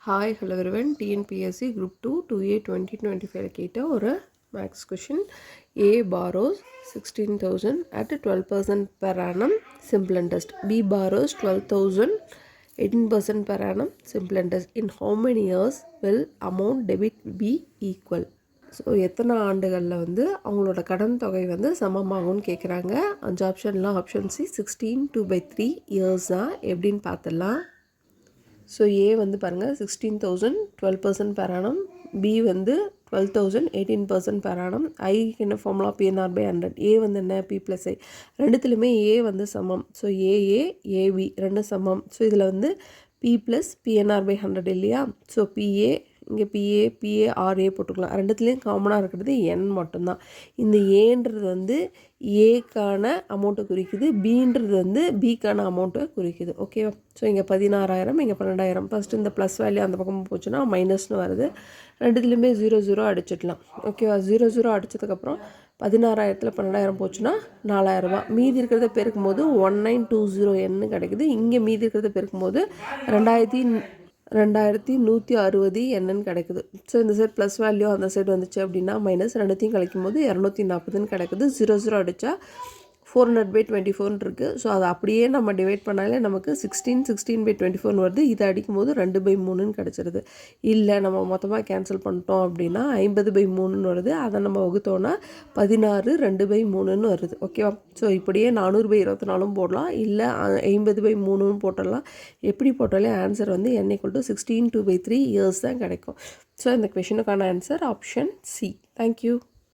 Hi, hello everyone. TNPSC Group 2 2A 2025 கேட்ட ஒரு maths question. A borrows 16,000 at 12% per annum simple interest. B borrows 12,000 18% per annum simple interest. In how many years will amount debit be equal? So எத்தனை ஆண்டுகளில் அவங்களோட கடன் தொகை சமமாகும்னு கேட்குறாங்க. 5 ஆப்ஷன்லாம் option C 16 2/3 years தான். எப்படின்னு பார்த்துடலாம். ஸோ ஏ பாருங்கள் 16,000 12% per annum. B 12,000 18% per annum. ஐக்கு என்ன ஃபார்முலா PNR/100. ஏ என்ன P + I. ரெண்டுத்துலையுமே ஏ சமம். ஸோ ஏஏ ஏபி ரெண்டு சமம். ஸோ இதில் P + PNR/100 இல்லையா. ஸோ பிஏ இங்கே PARA போட்டுக்கலாம். ரெண்டுத்துலேயும் காமனாக இருக்கிறது என் மட்டும்தான். இந்த ஏன்றது ஏக்கான அமௌண்ட்டை குறிக்குது, பீன்றது பிக்கான அமௌண்ட்டை குறிக்குது. ஓகேவா. ஸோ இங்கே 16,000 இங்கே 12,000. ஃபஸ்ட்டு இந்த ப்ளஸ் வேல்யூ அந்த பக்கம் போச்சுன்னா மைனஸ்னு வருது. ரெண்டுத்துலேயுமே 0 அடிச்சிடலாம். ஓகேவா. 0 அடித்ததுக்கப்புறம் 16,000 12,000 போச்சுன்னா 4,000 மீதி இருக்கிறத பெருக்கும் போது 1920 கிடைக்குது. இங்கே மீதி இருக்கிறத பெருக்கும் போது 2,160 என்னன்னு கிடைக்குது. ஸோ இந்த சைட் ப்ளஸ் வேல்யூ அந்த சைடு வந்துச்சு அப்படின்னா மைனஸ், ரெண்டுத்தையும் கழிக்கும் போது 240 கிடைக்குது. 0 அடித்தா 400/24 இருக்குது. ஸோ அதை அப்படியே நம்ம டிவைட் பண்ணாலே நமக்கு 16/24 வருது. இதை அடிக்கும்போது 2/3 கிடச்சிருது. இல்லை நம்ம மொத்தமாக கேன்சல் பண்ணிட்டோம் அப்படின்னா 50/3 வருது. அதை நம்ம வகுத்தோன்னா 16 வருது. ஓகேவா. ஸோ இப்படியே 400/24 போடலாம், இல்லை 50/3 போட்டுடலாம். எப்படி போட்டாலே ஆன்சர் n = 16 2/3 இயர்ஸ் தான் கிடைக்கும். ஸோ இந்த கொஷனுக்கான ஆன்சர் ஆப்ஷன் சி. தேங்க்யூ.